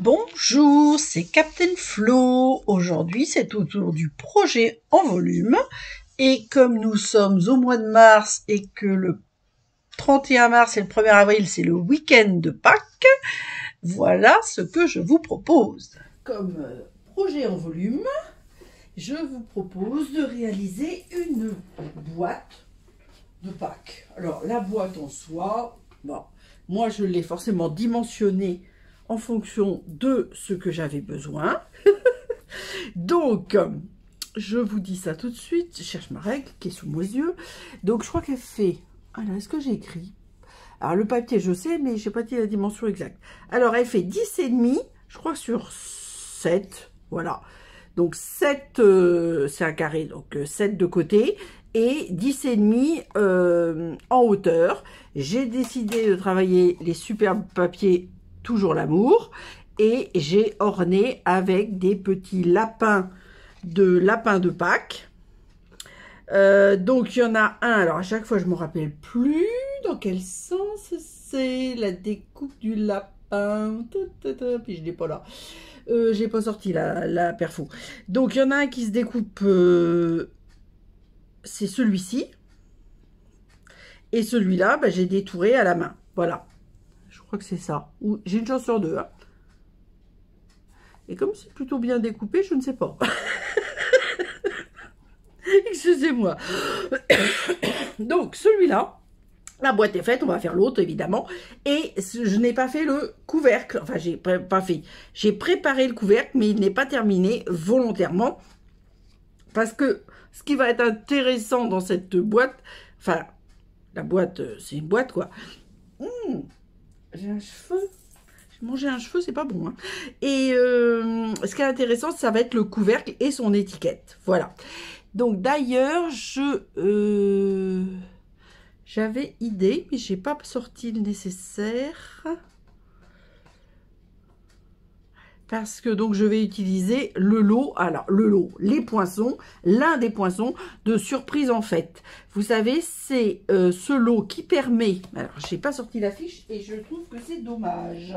Bonjour, c'est Captain Flo. Aujourd'hui, c'est autour du projet en volume. Et comme nous sommes au mois de mars et que le 31 mars et le 1er avril, c'est le week-end de Pâques, voilà ce que je vous propose. Comme projet en volume, je vous propose de réaliser une boîte de Pâques. Alors, la boîte en soi, bon, moi, je l'ai forcément dimensionnée en fonction de ce que j'avais besoin. Donc, je vous dis ça tout de suite. Je cherche ma règle qui est sous mes yeux. Donc, je crois qu'elle fait... Alors, est-ce que j'ai écrit? Alors, le papier, je sais, mais je n'ai pas dit la dimension exacte. Alors, elle fait 10,5, je crois, sur 7. Voilà. Donc, 7, c'est un carré, donc 7 de côté. Et 10,5 en hauteur. J'ai décidé de travailler les superbes papiers Toujours l'amour, et j'ai orné avec des petits lapins de Pâques. Donc il y en a un, alors à chaque fois je me rappelle plus dans quel sens c'est la découpe du lapin, puis je l'ai pas là, j'ai pas sorti la perfo. Donc il y en a un qui se découpe, c'est celui-ci, et celui-là bah, j'ai détouré à la main, voilà. Je crois que c'est ça. J'ai une chance sur deux. Hein. Et comme c'est plutôt bien découpé, je ne sais pas. Excusez-moi. Donc, celui-là, la boîte est faite. On va faire l'autre, évidemment. Et je n'ai pas fait le couvercle. Enfin, j'ai pas fait. J'ai préparé le couvercle, mais il n'est pas terminé volontairement. Parce que ce qui va être intéressant dans cette boîte, enfin, la boîte, c'est une boîte, quoi. J'ai un cheveu. J'ai mangé un cheveu, c'est pas bon. Hein. Et ce qui est intéressant, ça va être le couvercle et son étiquette. Voilà. Donc d'ailleurs, j'avais idée, mais j'ai pas sorti le nécessaire. Parce que donc je vais utiliser le lot, alors le lot, les poinçons, l'un des poinçons de surprise en fête. Vous savez, c'est ce lot qui permet, alors j'ai pas sorti la fiche et je trouve que c'est dommage.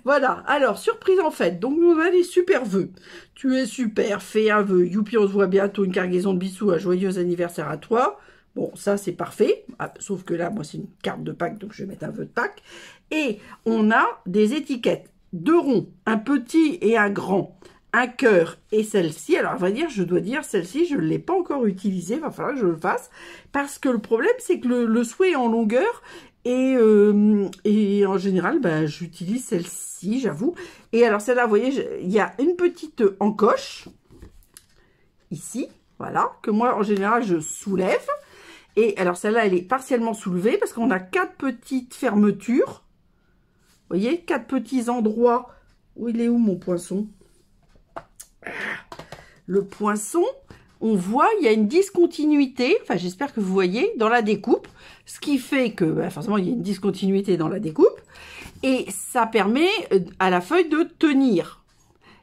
Voilà, alors surprise en fête, donc nous on a des super vœux. Tu es super, fais un vœu, youpi on se voit bientôt, une cargaison de bisous, un joyeux anniversaire à toi. Bon, ça c'est parfait, sauf que là moi c'est une carte de Pâques, donc je vais mettre un vœu de Pâques. Et on a des étiquettes. Deux ronds, un petit et un grand, un cœur et celle-ci. Alors, à vrai dire, je dois dire, celle-ci, je ne l'ai pas encore utilisée. Il va falloir que je le fasse. Parce que le problème, c'est que le souhait est en longueur. Et en général, ben, j'utilise celle-ci, j'avoue. Et alors, celle-là, vous voyez, il y a une petite encoche. Ici, voilà. Que moi, en général, je soulève. Et alors, celle-là, elle est partiellement soulevée. Parce qu'on a 4 petites fermetures. Vous voyez, 4 petits endroits. Où il est où mon poinçon? Le poinçon, on voit, il y a une discontinuité. Enfin, j'espère que vous voyez, dans la découpe. Ce qui fait que, ben, forcément, il y a une discontinuité dans la découpe. Et ça permet à la feuille de tenir.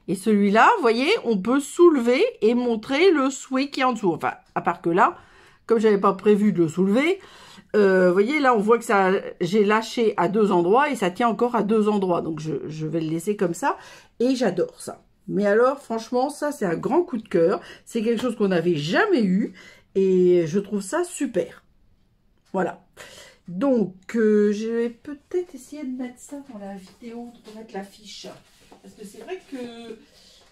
Et celui-là, vous voyez, on peut soulever et montrer le souhait qui est en dessous. Enfin, à part que là, comme je n'avais pas prévu de le soulever... vous voyez, là, on voit que ça, j'ai lâché à 2 endroits et ça tient encore à 2 endroits. Donc, je vais le laisser comme ça. Et j'adore ça. Mais alors, franchement, ça, c'est un grand coup de cœur. C'est quelque chose qu'on n'avait jamais eu. Et je trouve ça super. Voilà. Donc, je vais peut-être essayer de mettre ça dans la vidéo, de mettre la fiche. Parce que c'est vrai que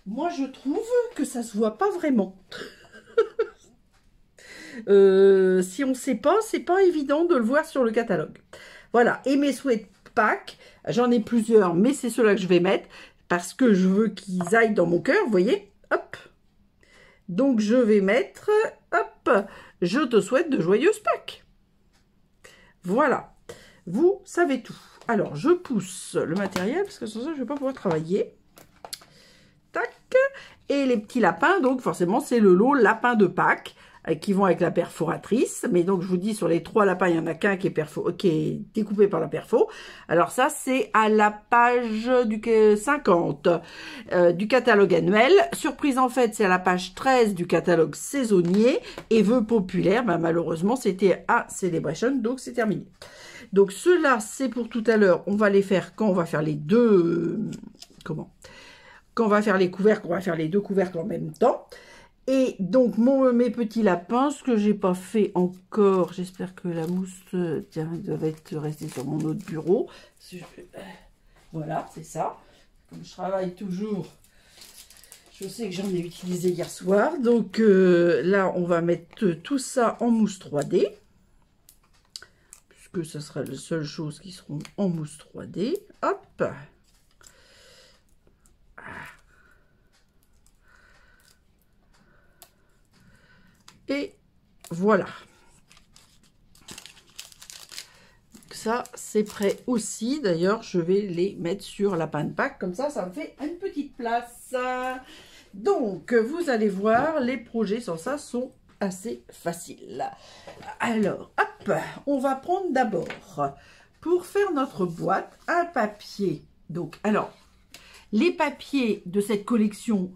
moi, je trouve que ça se voit pas vraiment. Si on ne sait pas, c'est pas évident de le voir sur le catalogue. Voilà, et mes souhaits de Pâques, j'en ai plusieurs, mais c'est ceux-là que je vais mettre, parce que je veux qu'ils aillent dans mon cœur, vous voyez, hop. Donc je vais mettre, hop, je te souhaite de joyeuses Pâques. Voilà, vous savez tout. Alors, je pousse le matériel, parce que sans ça, je ne vais pas pouvoir travailler. Tac, et les petits lapins, donc forcément, c'est le lot lapin de Pâques, qui vont avec la perforatrice. Mais donc, je vous dis, sur les 3 lapins, il y en a qu'un qui est découpé par la perfo. Alors ça, c'est à la page du 50 du catalogue annuel. Surprise en fait, c'est à la page 13 du catalogue saisonnier. Et vœux populaires, ben, malheureusement, c'était à Celebration, donc c'est terminé. Donc ceux-là, c'est pour tout à l'heure. On va les faire quand on va faire les deux... quand on va faire les couvercles, on va faire les deux couvercles en même temps. Et donc, mes petits lapins, ce que j'ai pas fait encore, j'espère que la mousse, tiens, elle doit être restée sur mon autre bureau. Voilà, c'est ça. Comme je travaille toujours, je sais que j'en ai utilisé hier soir. Donc là, on va mettre tout ça en mousse 3D. Puisque ce sera les seules choses qui seront en mousse 3D. Hop! Et voilà. Ça, c'est prêt aussi. D'ailleurs, je vais les mettre sur la panne Pâques. Comme ça me fait une petite place. Donc, vous allez voir, les projets sans ça sont assez faciles. Alors, hop, on va prendre d'abord, pour faire notre boîte, un papier. Donc, alors, les papiers de cette collection,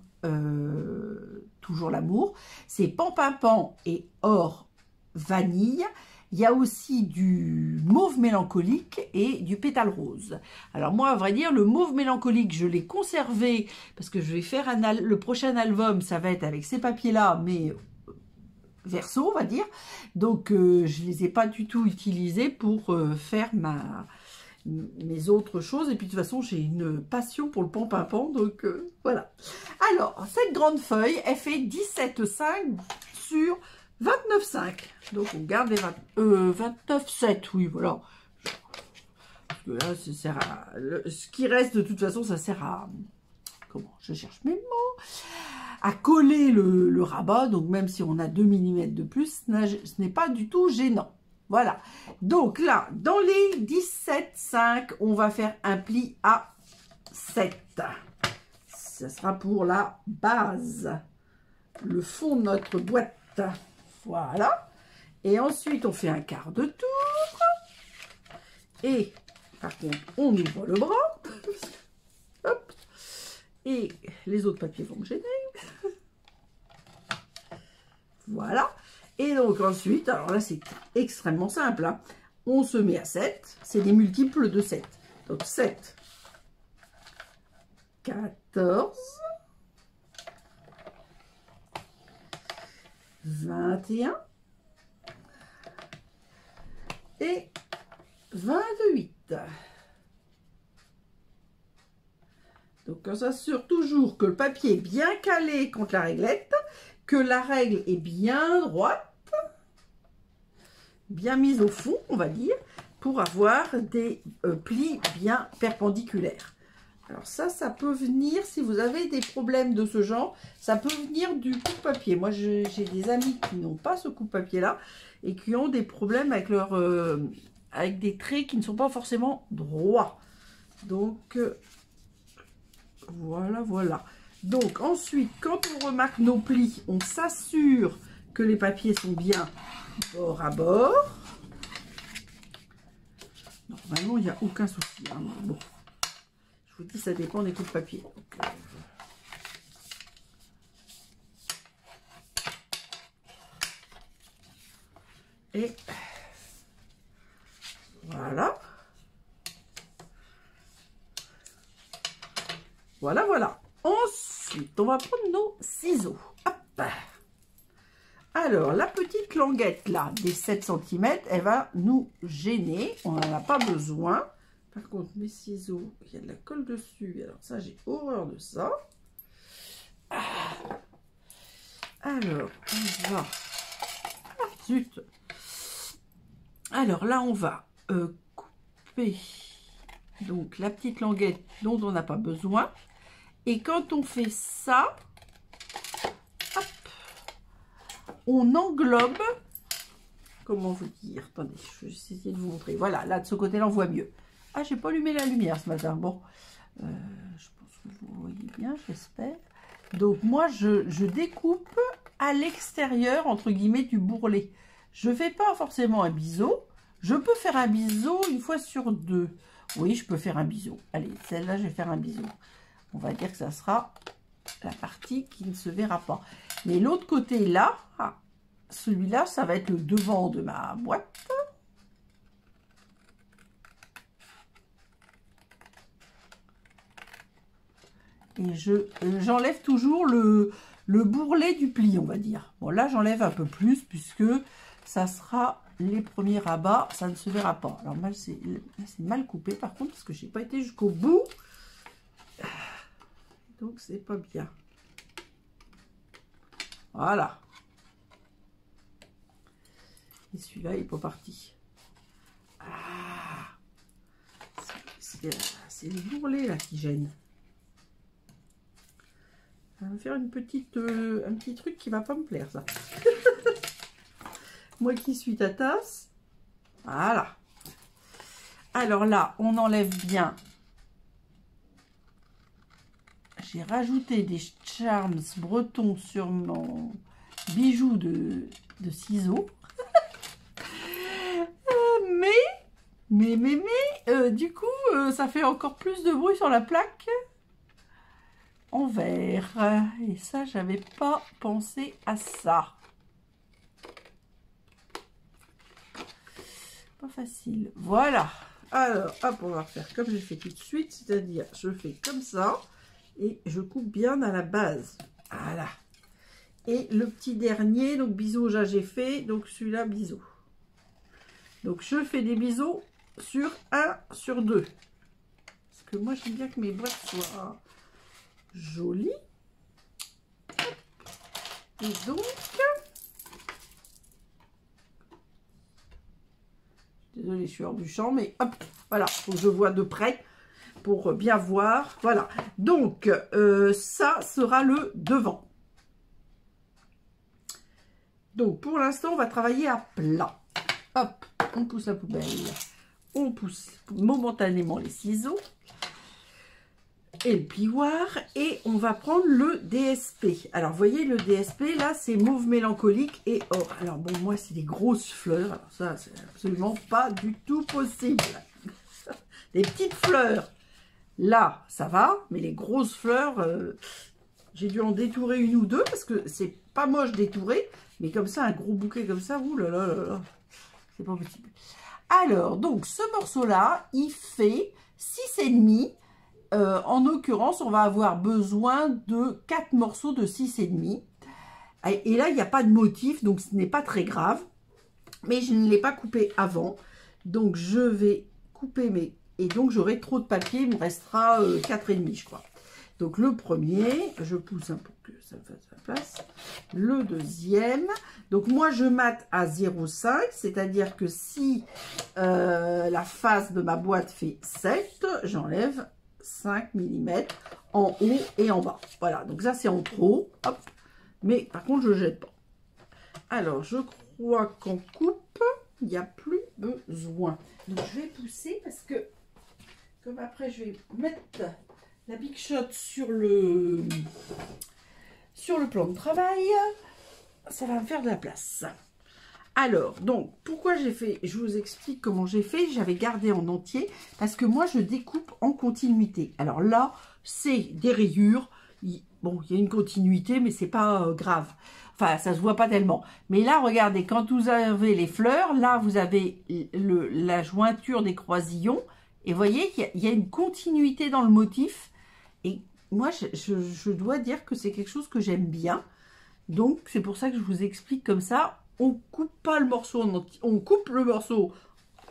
toujours l'amour, c'est Pan et Or Vanille. Il y a aussi du mauve mélancolique et du pétale rose. Alors moi, à vrai dire, le mauve mélancolique, je l'ai conservé parce que je vais faire le prochain album, ça va être avec ces papiers-là, mais verso, on va dire. Donc, je ne les ai pas du tout utilisés pour faire mes autres choses. Et puis, de toute façon, j'ai une passion pour le pan, donc voilà. Alors, cette grande feuille, elle fait 17,5 sur 29,5. Donc, on garde les 29,7, oui, voilà. Parce que là, ça sert à... ce qui reste, de toute façon, ça sert à... Comment? Je cherche mes mots. À coller le rabat. Donc, même si on a 2 mm de plus, ce n'est pas du tout gênant. Voilà. Donc, là, dans les 17,5, on va faire un pli à 7. Ça sera pour la base. Le fond de notre boîte. Voilà. Et ensuite, on fait un quart de tour. Et, par contre, on ouvre le bras. Hop. Et les autres papiers vont me gêner. Voilà. Et donc, ensuite, alors là, c'est extrêmement simple. Hein. On se met à 7. C'est des multiples de 7. Donc, 7, 14... 21 et 28. Donc, on s'assure toujours que le papier est bien calé contre la réglette, que la règle est bien droite, bien mise au fond, on va dire, pour avoir des plis bien perpendiculaires. Alors ça peut venir, si vous avez des problèmes de ce genre, ça peut venir du coupe-papier. Moi, j'ai des amis qui n'ont pas ce coupe-papier-là et qui ont des problèmes avec avec des traits qui ne sont pas forcément droits. Donc, voilà. Donc, ensuite, quand on remarque nos plis, on s'assure que les papiers sont bien bord à bord. Normalement, il n'y a aucun souci. Hein, bon. Je vous dis, ça dépend des coups de papier. Donc, et voilà. Voilà. Ensuite, on va prendre nos ciseaux. Hop. Alors, la petite languette là, des 7 cm, elle va nous gêner. On n'en a pas besoin. Par contre, mes ciseaux, il y a de la colle dessus. Alors ça, j'ai horreur de ça. Alors, on va... Ah, zut. Alors là, on va couper donc la petite languette dont on n'a pas besoin. Et quand on fait ça, hop, on englobe... Comment vous dire? Attendez, je vais essayer de vous montrer. Voilà, là, de ce côté-là, on voit mieux. Ah, j'ai pas allumé la lumière ce matin. Bon, je pense que vous voyez bien, j'espère. Donc, moi, je découpe à l'extérieur, entre guillemets, du bourrelet. Je ne fais pas forcément un biseau. Je peux faire un biseau une fois sur 2. Oui, je peux faire un biseau. Allez, celle-là, je vais faire un biseau. On va dire que ça sera la partie qui ne se verra pas. Mais l'autre côté, là, celui-là, ça va être le devant de ma boîte. Et j'enlève toujours le bourrelet du pli, on va dire. Bon, là, j'enlève un peu plus puisque ça sera les premiers rabats. Ça ne se verra pas. Alors, là, c'est mal coupé, par contre, parce que je n'ai pas été jusqu'au bout. Donc, c'est pas bien. Voilà. Et celui-là, il n'est pas parti. Ah, c'est le bourrelet, là, qui gêne. Ça va me faire un petit truc qui va pas me plaire, ça. Moi qui suis ta tasse. Voilà. Alors là, on enlève bien. J'ai rajouté des charms bretons sur mon bijou de ciseaux. mais, du coup, ça fait encore plus de bruit sur la plaque en verre. Et ça, j'avais pas pensé à ça. Pas facile. Voilà. Alors, hop, on va refaire comme j'ai fait tout de suite. C'est-à-dire, je fais comme ça. Et je coupe bien à la base. Voilà. Et le petit dernier, donc biseau, j'ai fait. Donc celui-là, biseau. Donc je fais des biseaux sur 1 sur 2. Parce que moi, j'aime bien que mes boîtes soient jolies. Et donc, désolée, je suis hors du champ, mais hop, voilà, faut que je vois de près pour bien voir. Voilà, donc ça sera le devant. Donc pour l'instant, on va travailler à plat. Hop, on pousse la poubelle, on pousse momentanément les ciseaux et le plioir, et on va prendre le DSP. Alors, vous voyez, le DSP, là, c'est mauve mélancolique et or. Alors, bon, moi, c'est des grosses fleurs. Alors, ça, c'est absolument pas du tout possible. Les petites fleurs, là, ça va, mais les grosses fleurs, j'ai dû en détourer une ou deux, parce que c'est pas moche détourer, mais comme ça, un gros bouquet comme ça, ouh là là là là, c'est pas possible. Alors, donc, ce morceau-là, il fait 6,5. En l'occurrence, on va avoir besoin de 4 morceaux de 6,5. Et là, il n'y a pas de motif, donc ce n'est pas très grave. Mais je ne l'ai pas coupé avant. Donc, je vais couper mes... Et donc, j'aurai trop de papier, il me restera 4,5, je crois. Donc, le premier, je pousse un peu que ça fasse sa place. Le deuxième, donc moi, je mate à 0,5, c'est-à-dire que si la face de ma boîte fait 7, j'enlève 5 mm en haut et en bas. Voilà, donc ça, c'est en trop. Hop. Mais par contre, je ne jette pas. Alors, je crois qu'en coupe, il n'y a plus besoin. Donc, je vais pousser parce que, comme après, je vais mettre la Big Shot sur le plan de travail, ça va me faire de la place. Alors, donc, pourquoi j'ai fait, je vous explique comment j'ai fait, j'avais gardé en entier, parce que moi, je découpe en continuité. Alors là, c'est des rayures, bon, il y a une continuité, mais c'est pas grave. Enfin, ça se voit pas tellement. Mais là, regardez, quand vous avez les fleurs, là, vous avez la jointure des croisillons, et vous voyez qu'il y a une continuité dans le motif. Et moi, je dois dire que c'est quelque chose que j'aime bien. Donc, c'est pour ça que je vous explique comme ça. On coupe pas le morceau en entier. On coupe le morceau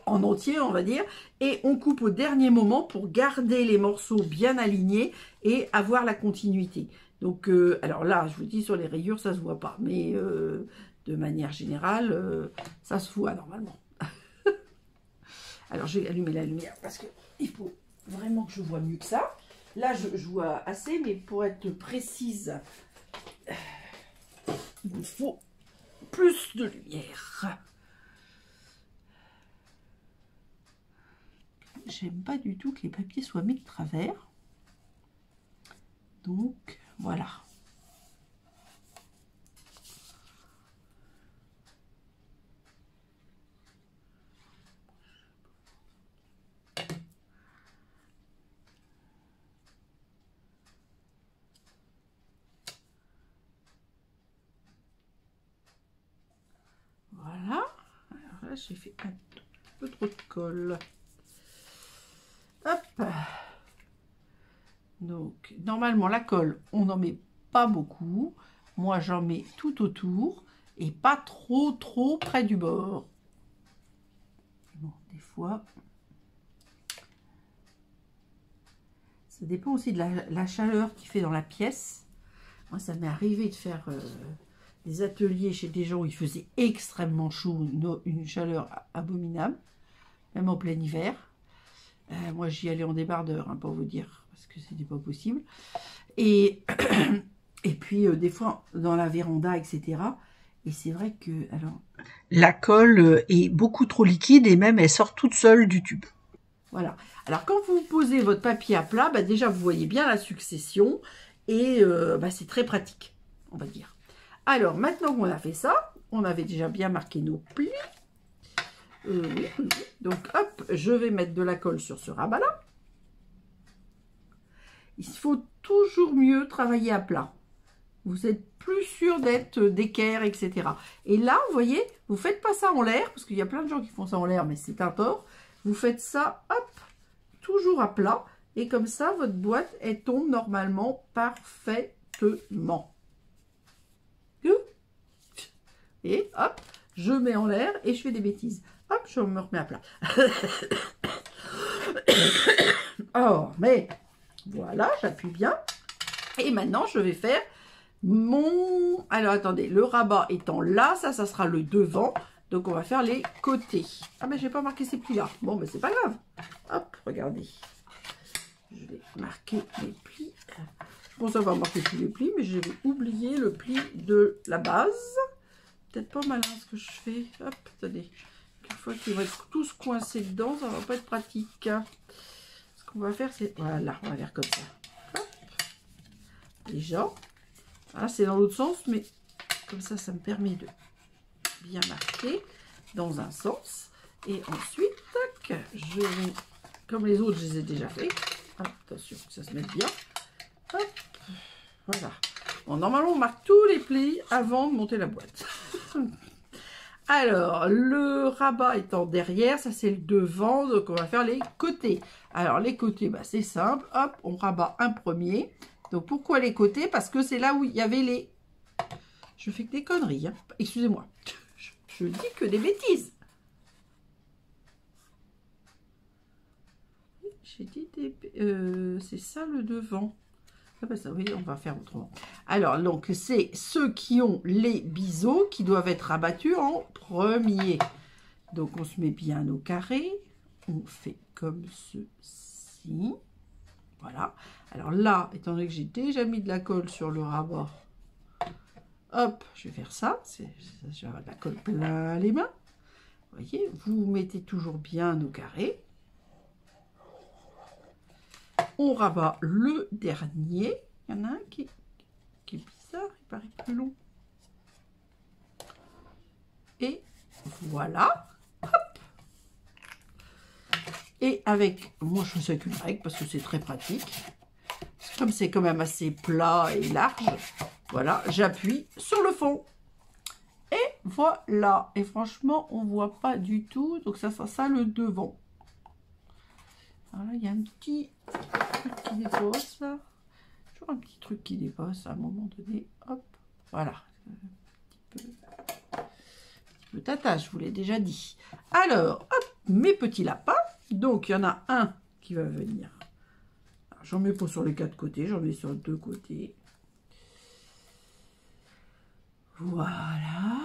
en entier, on va dire. Et on coupe au dernier moment pour garder les morceaux bien alignés et avoir la continuité. Donc, alors là, je vous dis, sur les rayures, ça se voit pas. Mais de manière générale, ça se voit normalement. Alors, je vais allumer la lumière parce qu'il faut vraiment que je vois mieux que ça. Là, je vois assez, mais pour être précise, il me faut plus de lumière. J'aime pas du tout que les papiers soient mis de travers. Donc, voilà. Voilà. Alors là, j'ai fait un peu trop de colle. Hop. Donc, Donc, normalement, la colle, on n'en met pas beaucoup. Moi, j'en mets tout autour et pas trop près du bord. Bon, des fois, ça dépend aussi de la chaleur qu'il fait dans la pièce. Moi, ça m'est arrivé de faire des ateliers chez des gens où il faisait extrêmement chaud, une chaleur abominable, même en plein hiver. Moi, j'y allais en débardeur, hein, pour vous dire, parce que c'était pas possible. Et, et puis, des fois, dans la véranda, etc. Et c'est vrai que, alors, la colle est beaucoup trop liquide et même elle sort toute seule du tube. Voilà. Alors, quand vous posez votre papier à plat, bah, déjà, vous voyez bien la succession et bah, c'est très pratique, on va dire. Alors, maintenant qu'on a fait ça, on avait déjà bien marqué nos plis. Donc, hop, je vais mettre de la colle sur ce rabat-là. Il faut toujours mieux travailler à plat. Vous êtes plus sûr d'être d'équerre, etc. Et là, vous voyez, vous ne faites pas ça en l'air, parce qu'il y a plein de gens qui font ça en l'air, mais c'est un tort. Vous faites ça, hop, toujours à plat. Et comme ça, votre boîte, elle tombe normalement parfaitement. Et hop, je mets en l'air et je fais des bêtises. Hop, je me remets à plat. Oh, mais voilà, j'appuie bien. Et maintenant, je vais faire mon... Alors, attendez, le rabat étant là, ça sera le devant. Donc, on va faire les côtés. Ah, mais je n'ai pas marqué ces plis-là. Bon, mais c'est pas grave. Hop, regardez. Je vais marquer les plis. Je pense avoir marqué tous les plis, mais j'ai oublié le pli de la base. Peut-être pas malin ce que je fais. Hop, attendez. Une fois qu'ils vont être tous coincés dedans, ça va pas être pratique. Ce qu'on va faire, c'est... Voilà, on va faire comme ça. Hop. Déjà. Voilà, c'est dans l'autre sens, mais comme ça me permet de bien marquer dans un sens. Et ensuite, tac, je vais... Comme les autres, je les ai déjà fait. Hop, attention, que ça se mette bien. Hop, voilà. Bon, normalement, on marque tous les plis avant de monter la boîte. Alors, le rabat étant derrière, ça c'est le devant, donc on va faire les côtés. Alors, les côtés, bah, c'est simple. Hop, on rabat un premier. Donc, pourquoi les côtés? Parce que c'est là où il y avait les... Je fais que des conneries, hein. Excusez-moi. Je dis que des bêtises. J'ai dit des... c'est ça le devant. Ah ben ça, oui, on va faire autrement. Alors, donc, c'est ceux qui ont les biseaux qui doivent être rabattus en premier. Donc, on se met bien au carré. On fait comme ceci. Voilà. Alors là, étant donné que j'ai déjà mis de la colle sur le rabat, hop, je vais faire ça. Je vais avoir de la colle plein les mains. Vous voyez, vous mettez toujours bien au carré. On rabat le dernier. Il y en a un qui est bizarre, il paraît plus long. Et voilà. Hop. Et avec, moi je fais ça avec une règle parce que c'est très pratique. Comme c'est quand même assez plat et large, voilà, j'appuie sur le fond. Et voilà. Et franchement, on voit pas du tout. Donc ça sera ça le devant. Voilà, il y a un petit truc qui dépasse là. Toujours un petit truc qui dépasse à un moment donné. Hop, voilà. Un petit peu tata, je vous l'ai déjà dit. Alors, hop, mes petits lapins. Donc, il y en a un qui va venir. J'en mets pas sur les quatre côtés, j'en mets sur les deux côtés. Voilà.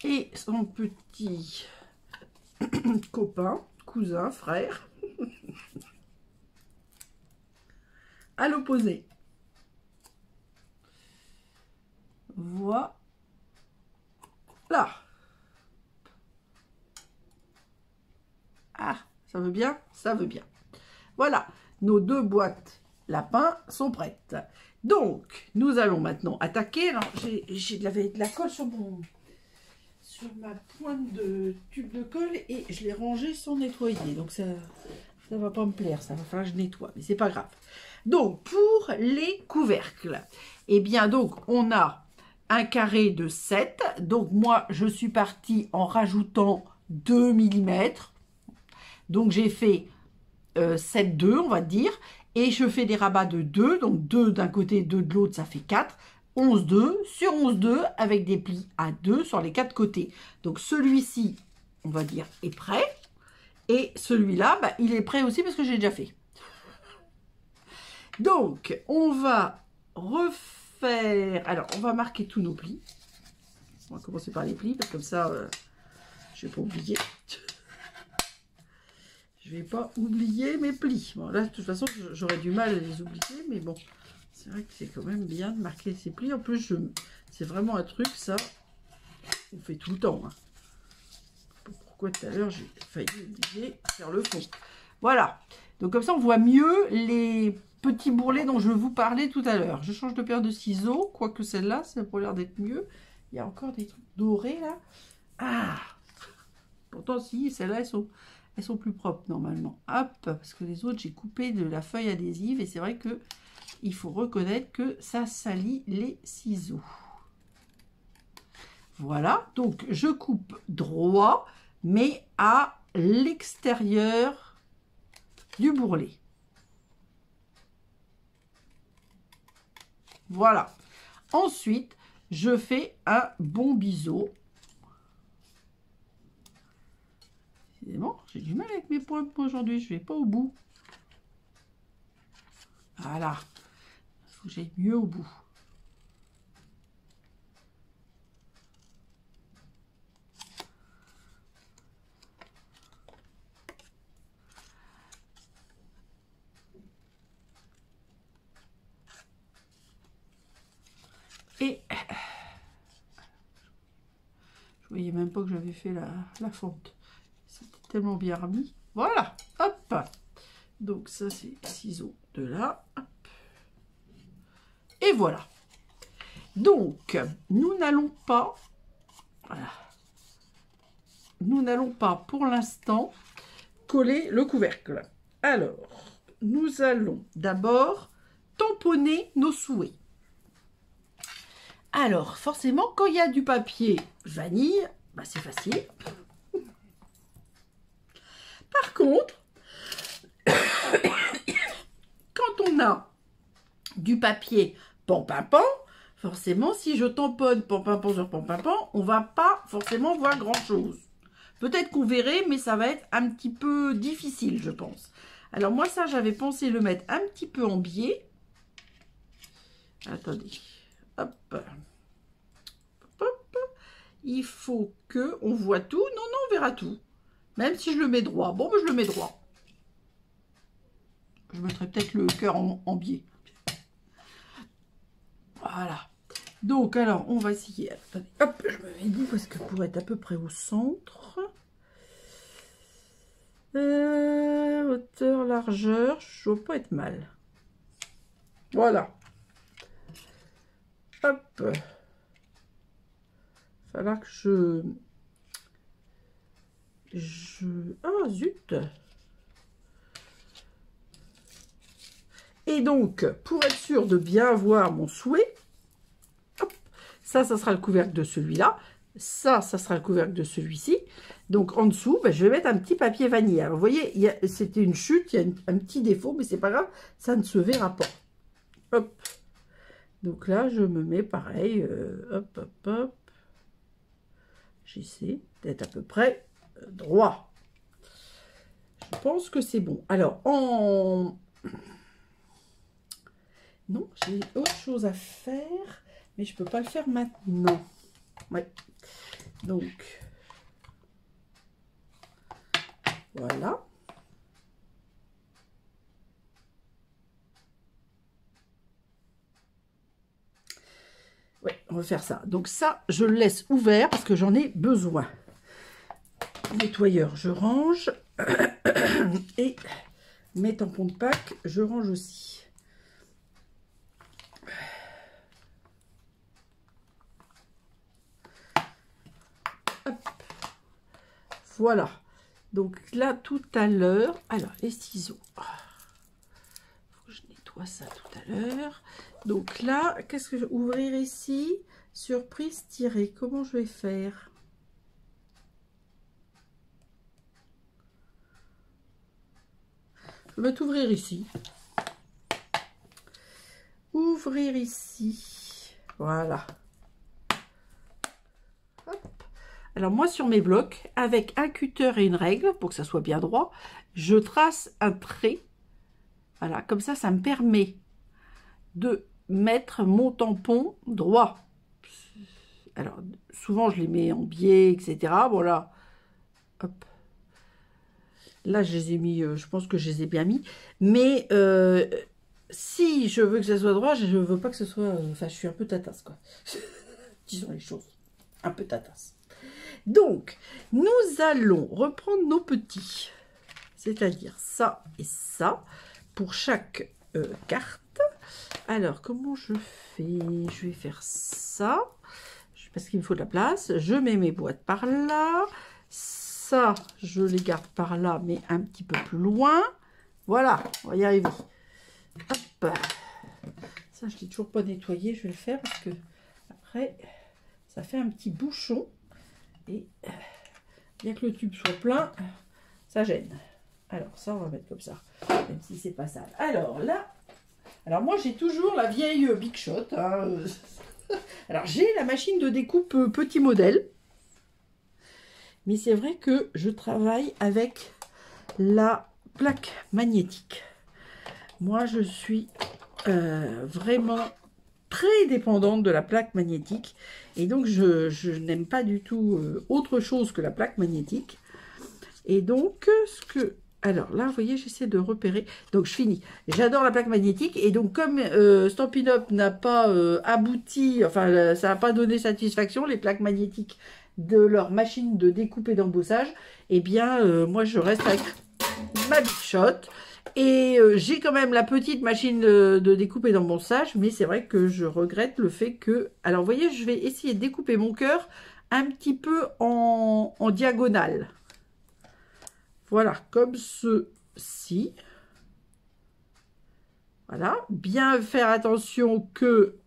Et son petit copain, cousin, frère. À l'opposé. Voilà. Ah, ça veut bien? Ça veut bien. Voilà, nos deux boîtes lapins sont prêtes. Donc, nous allons maintenant attaquer. Alors, j'ai de la colle sur ma pointe de tube de colle et je l'ai rangée sans nettoyer. Donc, ça va pas me plaire, ça va falloir que je nettoie, mais c'est pas grave. Donc, pour les couvercles, eh bien, donc, on a un carré de 7. Donc, moi, je suis partie en rajoutant 2 mm. Donc, j'ai fait 7,2, on va dire. Et je fais des rabats de 2, donc 2 d'un côté, 2 de l'autre, ça fait 4. 11,2 sur 11,2 avec des plis à 2 sur les 4 côtés. Donc celui-ci, on va dire, est prêt. Et celui-là, bah, il est prêt aussi parce que j'ai déjà fait. Donc, on va refaire... Alors, on va marquer tous nos plis. On va commencer par les plis, parce que comme ça, je ne vais pas oublier. Je ne vais pas oublier mes plis. Bon, là, de toute façon, j'aurais du mal à les oublier, mais bon, c'est vrai que c'est quand même bien de marquer ces plis. En plus, c'est vraiment un truc, ça, on fait tout le temps. Hein. Pourquoi tout à l'heure, j'ai failli oublier de faire le fond. Voilà. Donc, comme ça, on voit mieux les petits bourrelets dont je vous parlais tout à l'heure. Je change de paire de ciseaux, quoique celle-là, ça a l'air d'être mieux. Il y a encore des trucs dorés, là. Ah! Pourtant, si, celles-là, elles sont plus propres, normalement. Hop! Parce que les autres, j'ai coupé de la feuille adhésive. Et c'est vrai que il faut reconnaître que ça salit les ciseaux. Voilà. Donc, je coupe droit, mais à l'extérieur du bourrelet. Voilà. Ensuite, je fais un bon biseau. Bon, j'ai du mal avec mes points aujourd'hui, je ne vais pas au bout. Voilà. Il faut que j'aille mieux au bout. Et je voyais même pas que j'avais fait la fente. C'était tellement bien remis. Voilà, hop. Donc ça c'est ciseaux de là. Hop. Et voilà. Donc nous n'allons pas, voilà, nous n'allons pas pour l'instant coller le couvercle. Alors, nous allons d'abord tamponner nos souhaits. Alors, forcément, quand il y a du papier vanille, bah, c'est facile. Par contre, quand on a du papier pan-pan-pan, forcément, si je tamponne pan-pan-pan sur pan-pan-pan, on va pas forcément voir grand-chose. Peut-être qu'on verrait, mais ça va être un petit peu difficile, je pense. Alors moi, ça, j'avais pensé le mettre un petit peu en biais. Attendez. Hop. Hop. Il faut que on voit tout. Non, non, on verra tout. Même si je le mets droit. Bon, ben, je le mets droit. Je mettrai peut-être le cœur en biais. Voilà. Donc, alors, on va essayer. Attendez, hop, je me mets debout parce que pour être à peu près au centre. Hauteur, largeur, je ne dois pas être mal. Voilà. Hop. Il va falloir que Ah, zut. Et donc, pour être sûr de bien avoir mon souhait, hop, ça sera le couvercle de celui-là. Ça sera le couvercle de celui-ci. Donc, en dessous, ben, je vais mettre un petit papier vanille. Alors, vous voyez, c'était une chute, il y a un petit défaut, mais c'est pas grave, ça ne se verra pas. Hop. Donc là, je me mets pareil, hop, hop, hop. J'essaie d'être à peu près droit. Je pense que c'est bon. Alors, non, j'ai autre chose à faire, mais je peux pas le faire maintenant. Ouais. Donc, voilà. Ouais, on va faire ça. Donc ça, je le laisse ouvert parce que j'en ai besoin. Nettoyeur, je range. Et mes tampons de Pâques, je range aussi. Hop. Voilà. Donc là, tout à l'heure... Alors, les ciseaux. Faut que je nettoie ça tout à l'heure. Donc là, qu'est-ce que je vais ouvrir ici? Surprise tirée. Comment je vais faire? Je vais tout ouvrir ici. ouvrir ici. Voilà. Hop. Alors moi sur mes blocs, avec un cutter et une règle, pour que ça soit bien droit, je trace un trait. Voilà, comme ça, ça me permet de mettre mon tampon droit. Alors, souvent, je les mets en biais, etc. Voilà. Hop. Là, je les ai mis, je pense que je les ai bien mis. Mais si je veux que ça soit droit, je ne veux pas que ce soit... Enfin, je suis un peu tatasse, quoi. Disons les choses. Un peu tatasse. Donc, nous allons reprendre nos petits. C'est-à-dire ça et ça. Pour chaque carte. Alors, comment je fais? Je vais faire ça. Parce qu'il me faut de la place. Je mets mes boîtes par là. Ça, je les garde par là, mais un petit peu plus loin. Voilà, on va y arriver. Hop. Ça, je ne l'ai toujours pas nettoyé. Je vais le faire parce que après, ça fait un petit bouchon. Et bien que le tube soit plein, ça gêne. Alors, ça, on va mettre comme ça. Même si c'est pas sale. Alors, là... Alors, moi, j'ai toujours la vieille Big Shot. Hein. Alors, j'ai la machine de découpe petit modèle. Mais c'est vrai que je travaille avec la plaque magnétique. Moi, je suis vraiment très dépendante de la plaque magnétique. Et donc, je n'aime pas du tout autre chose que la plaque magnétique. Et donc, alors là, vous voyez, j'essaie de repérer. Donc, je finis. J'adore la plaque magnétique. Et donc, comme Stampin' Up n'a pas abouti, enfin, ça n'a pas donné satisfaction, les plaques magnétiques de leur machine de découpe et d'embossage, eh bien, moi, je reste avec ma Big Shot. Et j'ai quand même la petite machine de découpe et d'embossage. Mais c'est vrai que je regrette le fait que... Alors, vous voyez, je vais essayer de découper mon cœur un petit peu en diagonale. Voilà, comme ceci. Voilà, bien faire attention que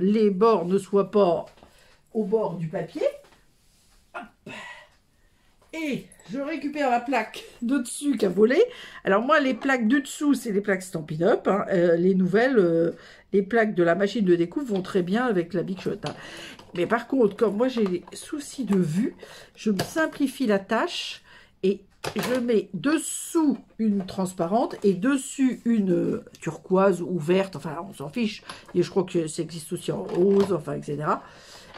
les bords ne soient pas au bord du papier. Hop. Et je récupère la plaque de dessus qui a volé. Alors moi, les plaques du dessous, c'est les plaques Stampin' Up. Hein. Les nouvelles, les plaques de la machine de découpe vont très bien avec la Big Shot. Hein. Mais par contre, comme moi j'ai des soucis de vue, je me simplifie la tâche et je mets dessous une transparente et dessus une turquoise ou verte, enfin on s'en fiche, et je crois que ça existe aussi en rose, enfin etc.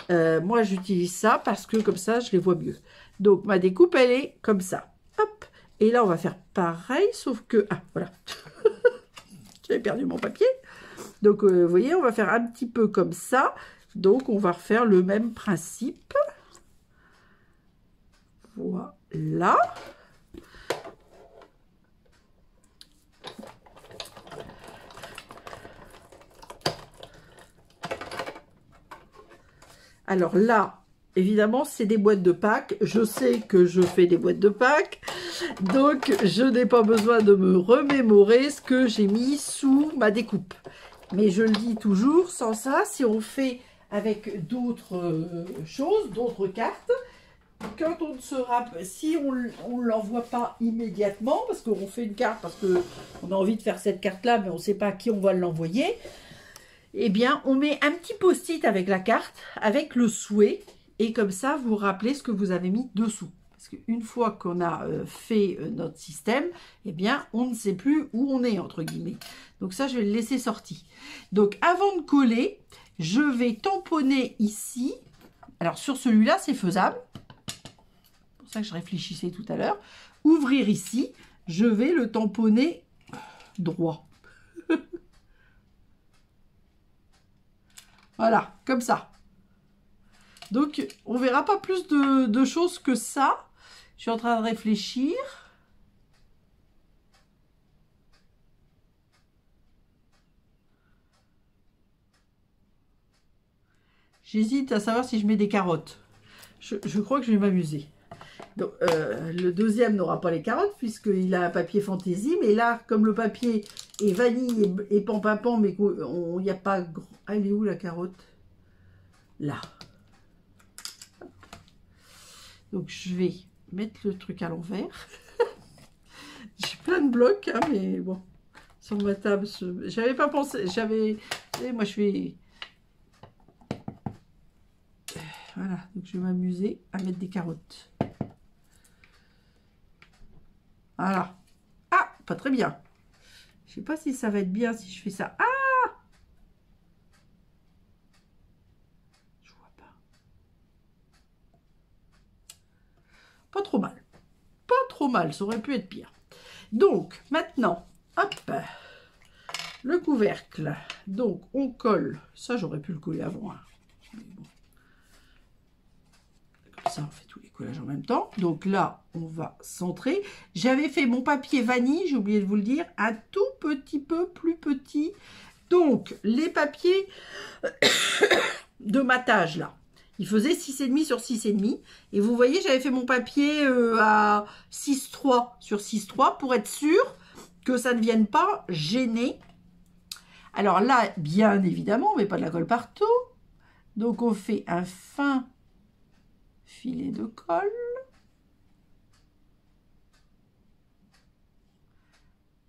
Moi j'utilise ça parce que comme ça je les vois mieux. Donc ma découpe elle est comme ça, hop, et là on va faire pareil, sauf que, ah voilà, j'avais perdu mon papier, donc vous voyez on va faire un petit peu comme ça, donc on va refaire le même principe, voilà. Alors là, évidemment, c'est des boîtes de Pâques. Je sais que je fais des boîtes de Pâques. Donc, je n'ai pas besoin de me remémorer ce que j'ai mis sous ma découpe. Mais je le dis toujours, sans ça, si on fait avec d'autres choses, d'autres cartes, quand on ne se rappelle, si on ne l'envoie pas immédiatement, parce qu'on fait une carte, parce qu'on a envie de faire cette carte-là, mais on ne sait pas à qui on va l'envoyer, eh bien, on met un petit post-it avec la carte, avec le souhait, et comme ça, vous rappelez ce que vous avez mis dessous. Parce qu'une fois qu'on a fait notre système, eh bien, on ne sait plus où on est, entre guillemets. Donc ça, je vais le laisser sorti. Donc, avant de coller, je vais tamponner ici. Alors, sur celui-là, c'est faisable. C'est pour ça que je réfléchissais tout à l'heure. Ouvrir ici, je vais le tamponner droit. Voilà, comme ça. Donc, on ne verra pas plus de choses que ça. Je suis en train de réfléchir. J'hésite à savoir si je mets des carottes. Je crois que je vais m'amuser. Donc, le deuxième n'aura pas les carottes puisqu'il a un papier fantaisie. Mais là, comme le papier est vanille et pan-pan-pan, mais qu'il n'y a pas... Ah, elle est où la carotte? Là. Donc, je vais mettre le truc à l'envers. J'ai plein de blocs, hein, mais bon, sur ma table, j'avais pas pensé, j'avais savez, moi je fais... Voilà, donc je vais m'amuser à mettre des carottes. Voilà. Ah, pas très bien. Je sais pas si ça va être bien si je fais ça. Ah! Je vois pas. Pas trop mal. Pas trop mal, ça aurait pu être pire. Donc, maintenant, hop, le couvercle. Donc, on colle. Ça, j'aurais pu le coller avant. Hein. Mais bon. Comme ça, on fait tous les collages en même temps. Donc là, on va centrer. J'avais fait mon papier vanille, j'ai oublié de vous le dire, un tout petit peu plus petit. Donc, les papiers de matage, là, il faisait 6,5 sur 6,5. Et vous voyez, j'avais fait mon papier à 6,3 sur 6,3 pour être sûr que ça ne vienne pas gêner. Alors là, bien évidemment, on ne met pas de la colle partout. Donc, on fait un fin filet de colle.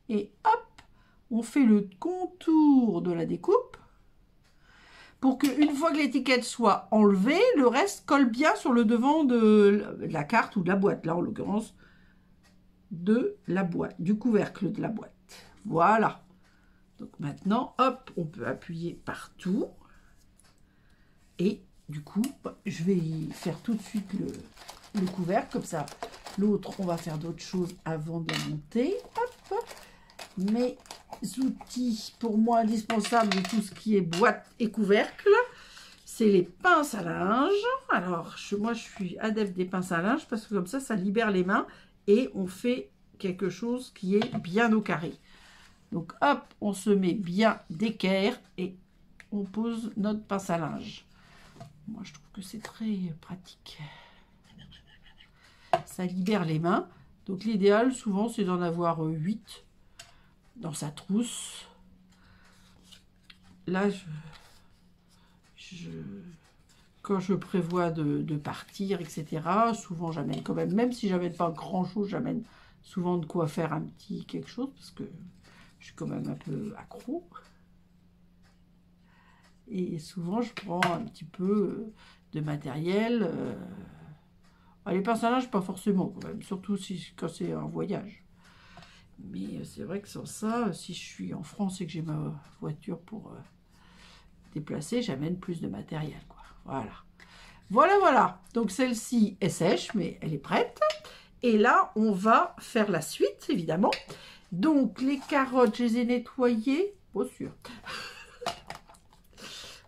Et hop, on fait le contour de la découpe pour qu'une fois que l'étiquette soit enlevée, le reste colle bien sur le devant de la carte ou de la boîte, là en l'occurrence de la boîte, du couvercle de la boîte. Voilà. Donc maintenant, hop, on peut appuyer partout. Et du coup, je vais faire tout de suite le couvercle, comme ça. L'autre, on va faire d'autres choses avant de monter. Hop. Mes outils, pour moi, indispensables de tout ce qui est boîte et couvercle, c'est les pinces à linge. Alors, moi, je suis adepte des pinces à linge parce que comme ça libère les mains et on fait quelque chose qui est bien au carré. Donc, hop, on se met bien d'équerre et on pose notre pince à linge. Moi, je trouve que c'est très pratique. Ça libère les mains. Donc, l'idéal, souvent, c'est d'en avoir 8 dans sa trousse. Là, quand je prévois de partir, etc., souvent, j'amène quand même si j'amène pas grand-chose, j'amène souvent de quoi faire un petit quelque chose, parce que je suis quand même un peu accro. Et souvent, je prends un petit peu de matériel. Les pinces à linge, pas forcément, quand même, surtout quand c'est un voyage. Mais c'est vrai que sans ça, si je suis en France et que j'ai ma voiture pour déplacer, j'amène plus de matériel, quoi. Voilà. Voilà, voilà. Donc, celle-ci est sèche, mais elle est prête. Et là, on va faire la suite, évidemment. Donc, les carottes, je les ai nettoyées. Pas sûr.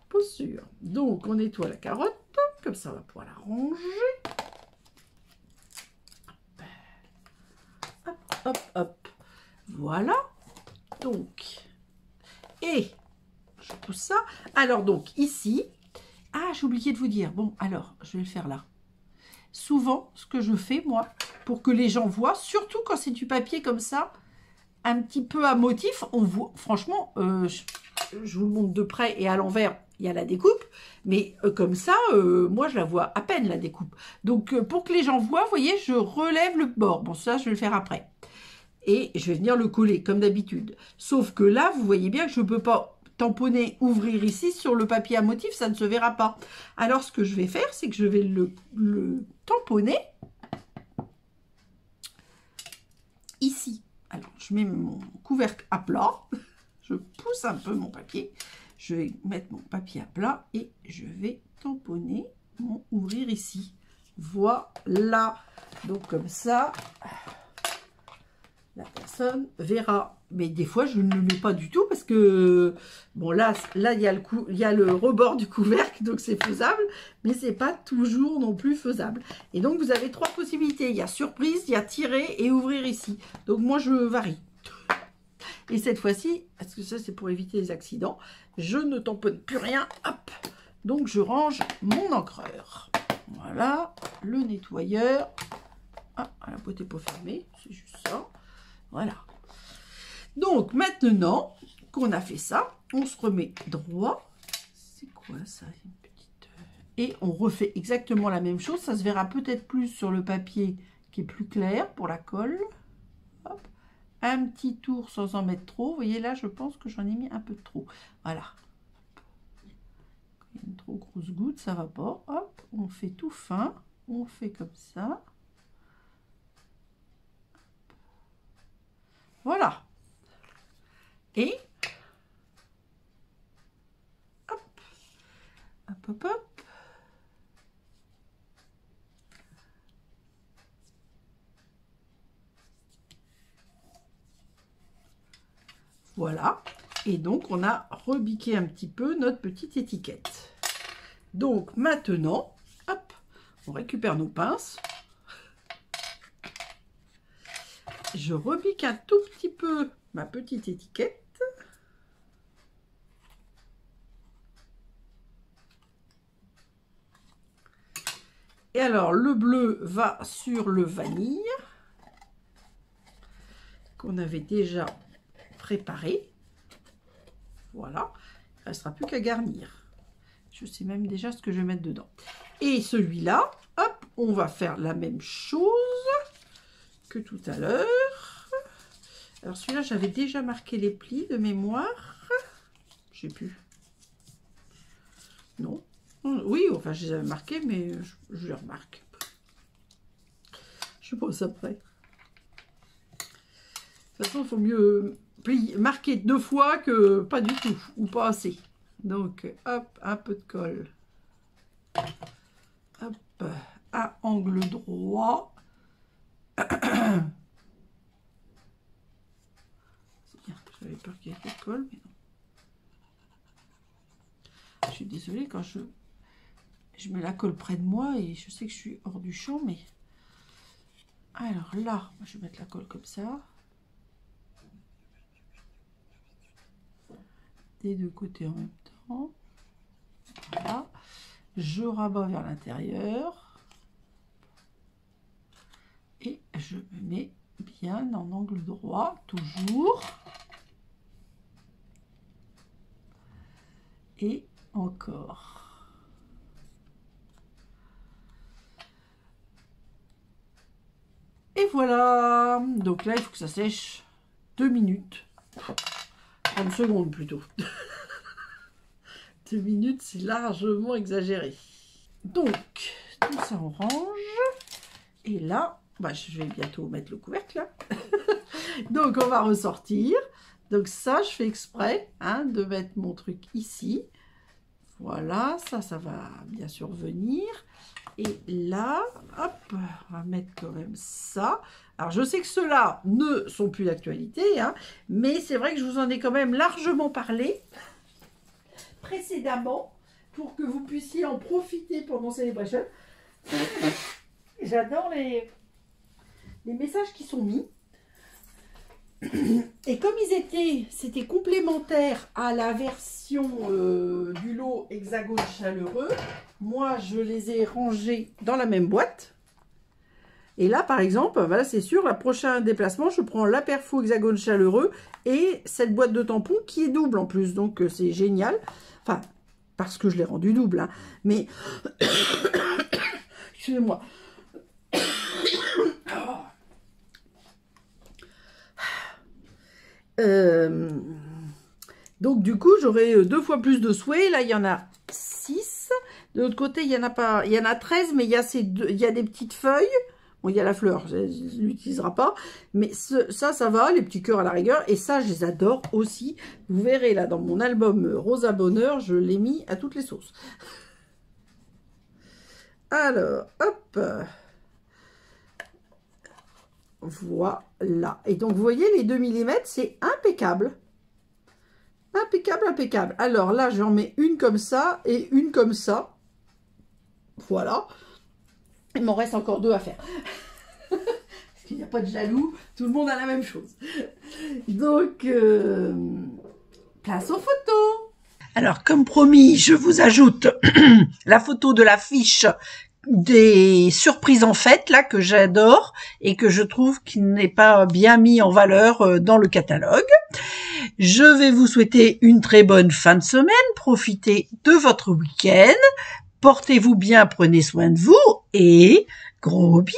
Pas sûr. Donc, on nettoie la carotte. Comme ça, on va pouvoir la ranger. Hop, hop, hop. Voilà. Donc, et je pousse ça. Alors, donc, ici. Ah, j'ai oublié de vous dire. Bon, alors, je vais le faire là. Souvent, ce que je fais, moi, pour que les gens voient, surtout quand c'est du papier comme ça, un petit peu à motif, on voit, franchement, je vous le montre de près et à l'envers, il y a la découpe, mais comme ça, moi, je la vois à peine, la découpe. Donc, pour que les gens voient, vous voyez, je relève le bord. Bon, ça, je vais le faire après. Et je vais venir le coller, comme d'habitude. Sauf que là, vous voyez bien que je ne peux pas tamponner, ouvrir ici sur le papier à motif, ça ne se verra pas. Alors, ce que je vais faire, c'est que je vais le tamponner ici. Alors, je mets mon couvercle à plat, je pousse un peu mon papier, je vais mettre mon papier à plat et je vais tamponner mon ouvrir ici. Voilà. Donc, comme ça, la personne verra. Mais des fois, je ne le mets pas du tout parce que, bon, là il y a le rebord du couvercle, donc c'est faisable, mais c'est pas toujours non plus faisable. Et donc, vous avez 3 possibilités. Il y a surprise, il y a tirer et ouvrir ici. Donc, moi, je varie. Et cette fois-ci, parce que ça, c'est pour éviter les accidents, je ne tamponne plus rien. Hop. Donc, je range mon encreur. Voilà, le nettoyeur. Ah, la boîte n'est pas fermée, c'est juste ça. Voilà. Donc, maintenant qu'on a fait ça, on se remet droit. C'est quoi ça, une petite... Et on refait exactement la même chose. Ça se verra peut-être plus sur le papier qui est plus clair pour la colle. Hop. Un petit tour sans en mettre trop. Vous voyez là, je pense que j'en ai mis un peu trop. Voilà. trop grosses gouttes, ça va pas. Hop, on fait tout fin, on fait comme ça. Voilà. Et hop, hop, hop, hop. Voilà. Et donc, on a rebiqué un petit peu notre petite étiquette. Donc, maintenant, hop, on récupère nos pinces. Je rebique un tout petit peu ma petite étiquette. Et alors, le bleu va sur le vanille qu'on avait déjà préparé. Voilà, il ne restera plus qu'à garnir. Je sais même déjà ce que je vais mettre dedans. Et celui-là, hop, on va faire la même chose que tout à l'heure. Alors celui-là, j'avais déjà marqué les plis de mémoire. Je sais plus. Non. Oui, enfin, je les avais marqués, mais je les remarque. Je pense après. De toute façon, il faut mieux marquer 2 fois que pas du tout, ou pas assez. Donc, hop, un peu de colle. Hop, à angle droit. C'est bien, j'avais peur qu'il y ait de colle, mais non. Je suis désolée quand je mets la colle près de moi et je sais que je suis hors du champ, mais... Alors là, je vais mettre la colle comme ça. Des deux côtés en même temps. Voilà. Je rabats vers l'intérieur. Et je me mets bien en angle droit, toujours. Et encore. Et voilà. Donc là, il faut que ça sèche 2 minutes. 30 secondes plutôt. 2 minutes, c'est largement exagéré. Donc, tout ça on range. Et là, bah, je vais bientôt mettre le couvercle. Là. Donc, on va ressortir. Donc ça, je fais exprès hein, de mettre mon truc ici. Voilà, ça va bien sûr venir. Et là, hop, on va mettre quand même ça. Alors, je sais que ceux-là ne sont plus d'actualité, hein, mais c'est vrai que je vous en ai quand même largement parlé précédemment pour que vous puissiez en profiter pendant Celebration. J'adore les messages qui sont mis. Et comme c'était complémentaire à la version du lot Hexagone chaleureux, moi je les ai rangés dans la même boîte. Et là par exemple, voilà, c'est sûr, le prochain déplacement, je prends la Perfo Hexagone chaleureux et cette boîte de tampons qui est double en plus, donc c'est génial. Enfin, parce que je l'ai rendu double, hein. Mais excusez-moi. Donc du coup j'aurai 2 fois plus de souhaits. Là il y en a 6. De l'autre côté il y en a pas, il y en a 13, mais il y a il y a des petites feuilles. Bon, il y a la fleur, je ne l'utilisera pas, mais ça va, les petits cœurs à la rigueur, et ça je les adore aussi. Vous verrez là dans mon album Rosa Bonheur, je l'ai mis à toutes les sauces. Alors hop, voilà. Et donc, vous voyez, les 2 mm, c'est impeccable. Impeccable, impeccable. Alors là, j'en mets une comme ça et une comme ça. Voilà. Il m'en reste encore 2 à faire. Parce qu'il n'y a pas de jaloux. Tout le monde a la même chose. Donc, place aux photos. Alors, comme promis, je vous ajoute la photo de l'affiche des surprises en fête là que j'adore et que je trouve qu'il n'est pas bien mis en valeur dans le catalogue. Je vais vous souhaiter une très bonne fin de semaine, profitez de votre week-end, portez-vous bien, prenez soin de vous et gros bisous.